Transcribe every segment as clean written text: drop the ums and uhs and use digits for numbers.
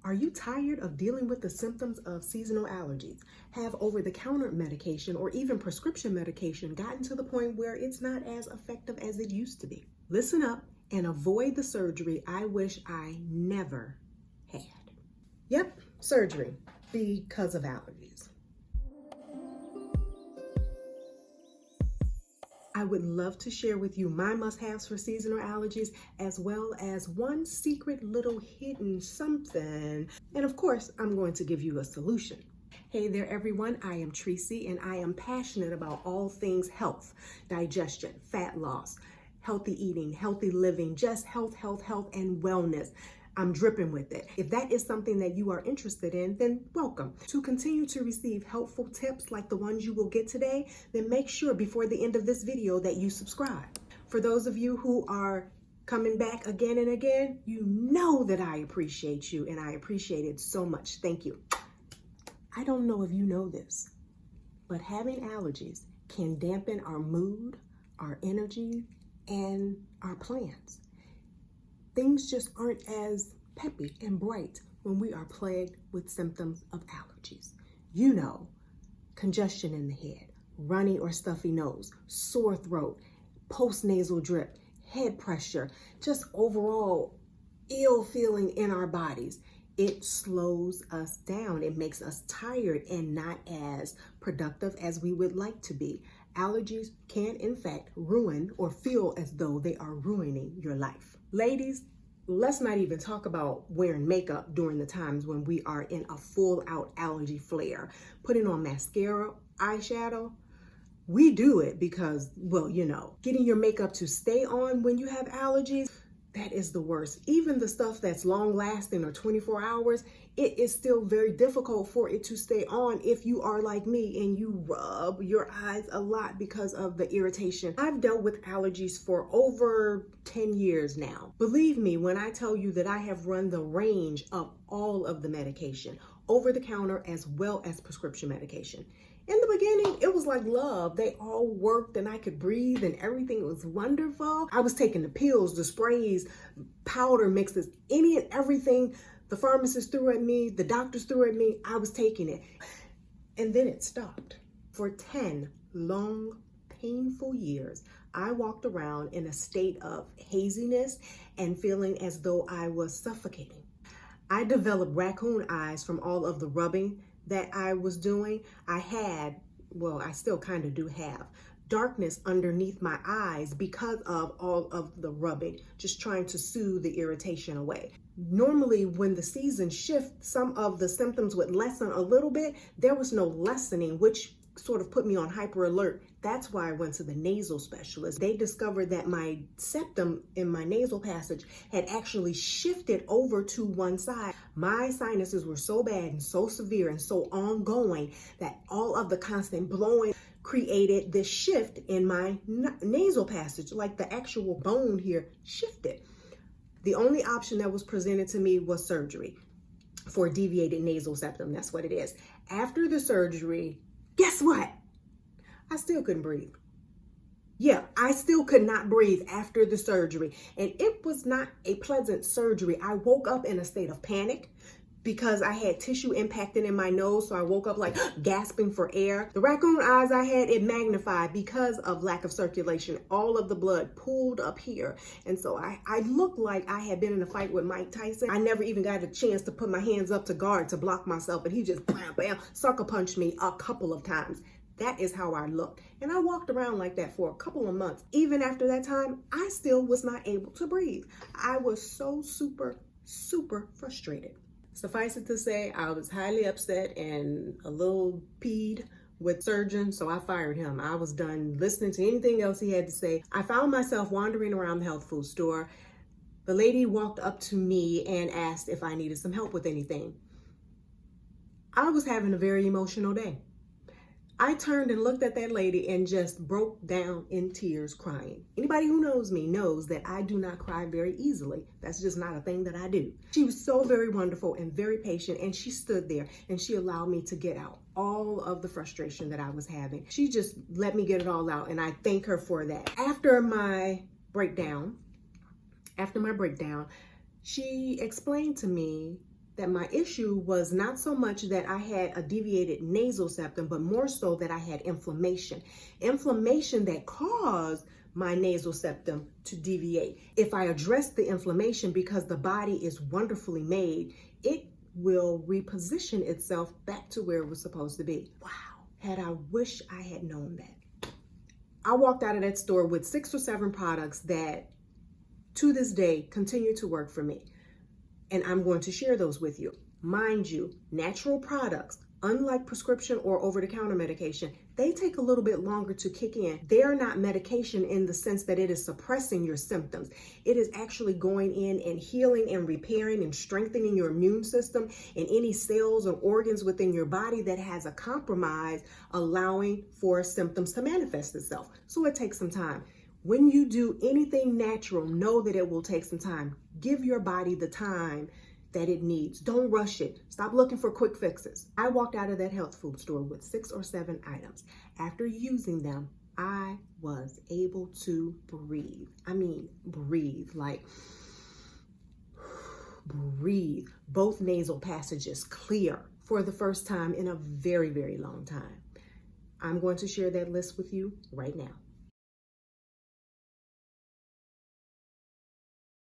Are you tired of dealing with the symptoms of seasonal allergies? Have over-the-counter medication or even prescription medication gotten to the point where it's not as effective as it used to be? Listen up and avoid the surgery I wish I never had. Yep, surgery because of allergies. I would love to share with you my must-haves for seasonal allergies, as well as one secret little hidden something. And of course, I'm going to give you a solution. Hey there, everyone. I am Tracy, and I am passionate about all things health, digestion, fat loss, healthy eating, healthy living, just health, and wellness. I'm dripping with it. If that is something that you are interested in, then welcome. To continue to receive helpful tips like the ones you will get today, then make sure before the end of this video that you subscribe. For those of you who are coming back again and again, you know that I appreciate you, and I appreciate it so much. Thank you. I don't know if you know this, but having allergies can dampen our mood, our energy, and our plans. Things just aren't as peppy and bright when we are plagued with symptoms of allergies. You know, congestion in the head, runny or stuffy nose, sore throat, postnasal drip, head pressure, just overall ill feeling in our bodies. It slows us down. It makes us tired and not as productive as we would like to be. Allergies can, in fact, ruin or feel as though they are ruining your life. Ladies, let's not even talk about wearing makeup during the times when we are in a full-out allergy flare. Putting on mascara, eyeshadow. We do it because, well, you know, getting your makeup to stay on when you have allergies, that is the worst. Even the stuff that's long-lasting or 24 hours, it is still very difficult for it to stay on if you are like me and you rub your eyes a lot because of the irritation. I've dealt with allergies for over 10 years now. Believe me when I tell you that I have run the range of all of the medication, over-the-counter as well as prescription medication. In the beginning, it was like love. They all worked and I could breathe and everything was wonderful. I was taking the pills, the sprays, powder mixes, any and everything the pharmacist threw at me, the doctors threw at me, I was taking it. And then it stopped. For 10 long, painful years, I walked around in a state of haziness and feeling as though I was suffocating. I developed raccoon eyes from all of the rubbing that I was doing. I still kind of do have darkness underneath my eyes because of all of the rubbing, just trying to soothe the irritation away. Normally when the season shifts, some of the symptoms would lessen a little bit. There was no lessening, which sort of put me on hyper alert. That's why I went to the nasal specialist. They discovered that my septum in my nasal passage had actually shifted over to one side. My sinuses were so bad and so severe and so ongoing that all of the constant blowing created this shift in my nasal passage, like the actual bone here shifted. The only option that was presented to me was surgery for deviated nasal septum. That's what it is. After the surgery, guess what? I still couldn't breathe. Yeah, I still could not breathe after the surgery. And it was not a pleasant surgery. I woke up in a state of panic because I had tissue impacted in my nose. So I woke up like gasping for air. The raccoon eyes I had, it magnified because of lack of circulation. All of the blood pooled up here. And so I looked like I had been in a fight with Mike Tyson. I never even got a chance to put my hands up to guard to block myself. And he just bam, bam, sucker punched me a couple of times. That is how I looked. And I walked around like that for a couple of months. Even after that time, I still was not able to breathe. I was so super frustrated. Suffice it to say, I was highly upset and a little peeved with surgeon, so I fired him. I was done listening to anything else he had to say. I found myself wandering around the health food store. The lady walked up to me and asked if I needed some help with anything. I was having a very emotional day. I turned and looked at that lady and just broke down in tears crying. Anybody who knows me knows that I do not cry very easily. That's just not a thing that I do. She was so very wonderful and very patient, and she stood there and she allowed me to get out all of the frustration that I was having. She just let me get it all out, and I thank her for that. After my breakdown, she explained to me that my issue was not so much that I had a deviated nasal septum, but more so that I had inflammation. Inflammation that caused my nasal septum to deviate. If I address the inflammation, because the body is wonderfully made, it will reposition itself back to where it was supposed to be. Wow, had I wish I had known that. I walked out of that store with 6 or 7 products that to this day continue to work for me. And I'm going to share those with you. Mind you, natural products, unlike prescription or over-the-counter medication, they take a little bit longer to kick in. They are not medication in the sense that it is suppressing your symptoms. It is actually going in and healing and repairing and strengthening your immune system and any cells or organs within your body that has a compromise, allowing for symptoms to manifest itself. So it takes some time. When you do anything natural, know that it will take some time. Give your body the time that it needs. Don't rush it. Stop looking for quick fixes. I walked out of that health food store with 6 or 7 items. After using them, I was able to breathe. I mean, breathe, like breathe. Both nasal passages clear for the first time in a very, very long time. I'm going to share that list with you right now.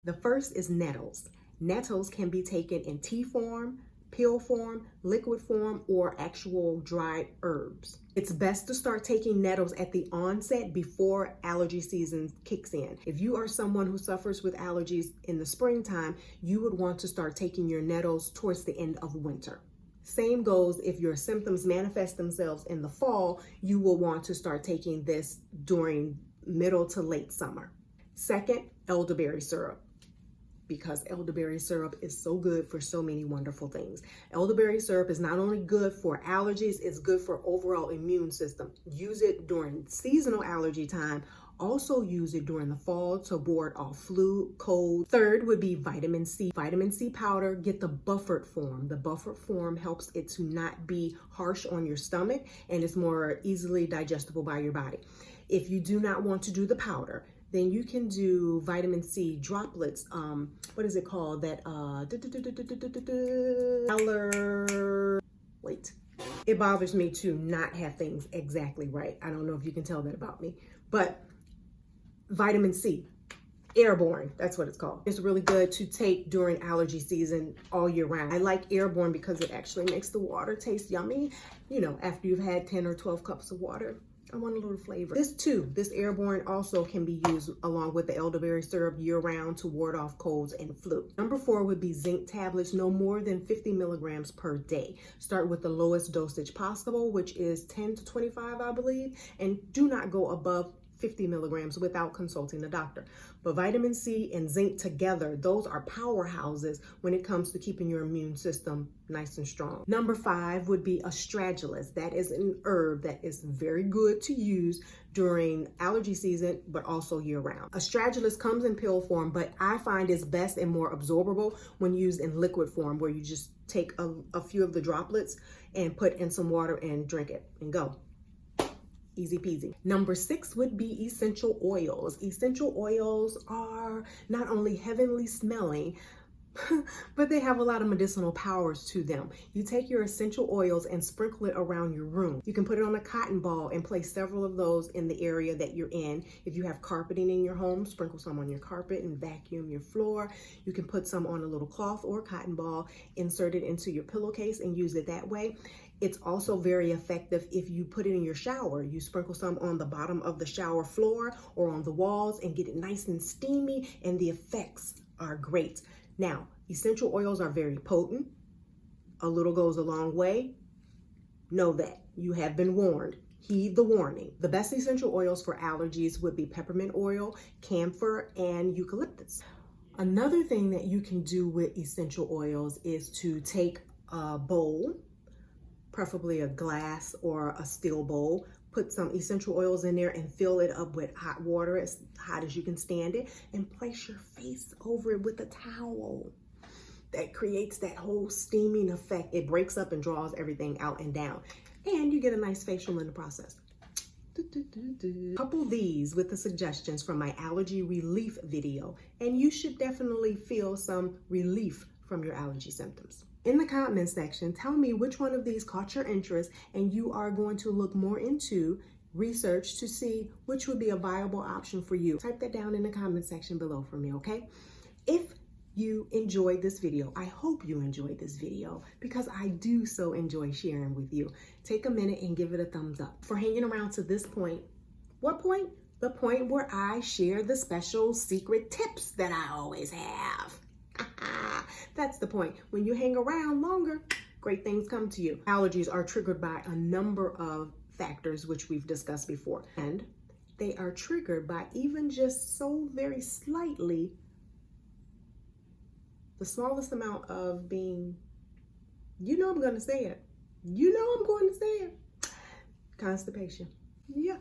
The first is Nettles. Nettles can be taken in tea form, pill form, liquid form, or actual dried herbs. It's best to start taking Nettles at the onset before allergy season kicks in. If you are someone who suffers with allergies in the springtime, you would want to start taking your Nettles towards the end of winter. Same goes if your symptoms manifest themselves in the fall, you will want to start taking this during middle to late summer. Second, elderberry syrup, because elderberry syrup is so good for so many wonderful things. Elderberry syrup is not only good for allergies, it's good for overall immune system. Use it during seasonal allergy time. Also use it during the fall to ward off flu, cold. Third would be vitamin C. Vitamin C powder, get the buffered form. The buffered form helps it to not be harsh on your stomach and it's more easily digestible by your body. If you do not want to do the powder, then you can do vitamin C droplets. What is it called? That wait. It bothers me to not have things exactly right. I don't know if you can tell that about me, but vitamin C, airborne, that's what it's called. It's really good to take during allergy season all year round. I like airborne because it actually makes the water taste yummy. You know, after you've had 10 or 12 cups of water. I want a little flavor. This airborne also can be used along with the elderberry syrup year-round to ward off colds and flu. Number 4 would be zinc tablets, no more than 50 milligrams per day. Start with the lowest dosage possible, which is 10 to 25, I believe, and do not go above 50 milligrams without consulting the doctor. But vitamin C and zinc together, those are powerhouses when it comes to keeping your immune system nice and strong. Number 5 would be astragalus. That is an herb that is very good to use during allergy season, but also year round. Astragalus comes in pill form, but I find it's best and more absorbable when used in liquid form, where you just take a few of the droplets and put in some water and drink it and go. Easy peasy. Number 6 would be essential oils. Essential oils are not only heavenly smelling, but they have a lot of medicinal powers to them. You take your essential oils and sprinkle it around your room. You can put it on a cotton ball and place several of those in the area that you're in. If you have carpeting in your home, sprinkle some on your carpet and vacuum your floor. You can put some on a little cloth or cotton ball, insert it into your pillowcase and use it that way. It's also very effective if you put it in your shower. You sprinkle some on the bottom of the shower floor or on the walls and get it nice and steamy, and the effects are great. Now, essential oils are very potent. A little goes a long way. Know that. You have been warned. Heed the warning. The best essential oils for allergies would be peppermint oil, camphor, and eucalyptus. Another thing that you can do with essential oils is to take a bowl, preferably a glass or a steel bowl, put some essential oils in there and fill it up with hot water, as hot as you can stand it, and place your face over it with a towel. That creates that whole steaming effect. It breaks up and draws everything out and down. And you get a nice facial in the process. Couple these with the suggestions from my Allergy Relief video, and you should definitely feel some relief from your allergy symptoms. In the comment section, tell me which one of these caught your interest, and you are going to look more into research to see which would be a viable option for you. Type that down in the comment section below for me, okay? If you enjoyed this video, I hope you enjoyed this video, because I do so enjoy sharing with you. Take a minute and give it a thumbs up. For hanging around to this point, what point? The point where I share the special secret tips that I always have. That's the point. When you hang around longer, great things come to you. Allergies are triggered by a number of factors, which we've discussed before. And they are triggered by even just so very slightly the smallest amount of being, I'm going to say it. I'm going to say it. Constipation. Yeah.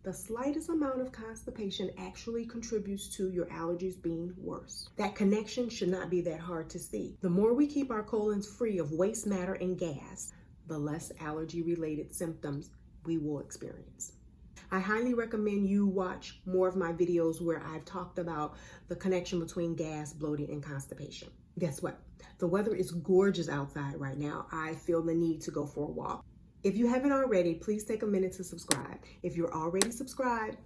The slightest amount of constipation actually contributes to your allergies being worse. That connection should not be that hard to see. The more we keep our colons free of waste matter and gas, the less allergy-related symptoms we will experience. I highly recommend you watch more of my videos where I've talked about the connection between gas, bloating, and constipation. Guess what? The weather is gorgeous outside right now. I feel the need to go for a walk. If you haven't already, please take a minute to subscribe. If you're already subscribed,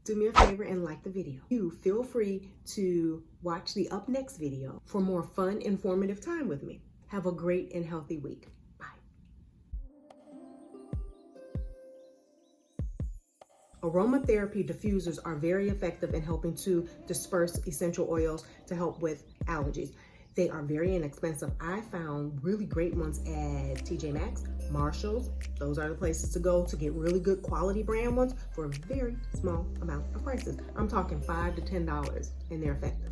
do me a favor and like the video. You feel free to watch the up next video for more fun, informative time with me. Have a great and healthy week. Aromatherapy diffusers are very effective in helping to disperse essential oils to help with allergies. They are very inexpensive. I found really great ones at TJ Maxx, Marshalls. Those are the places to go to get really good quality brand ones for a very small amount of prices. I'm talking $5 to $10, and they're effective.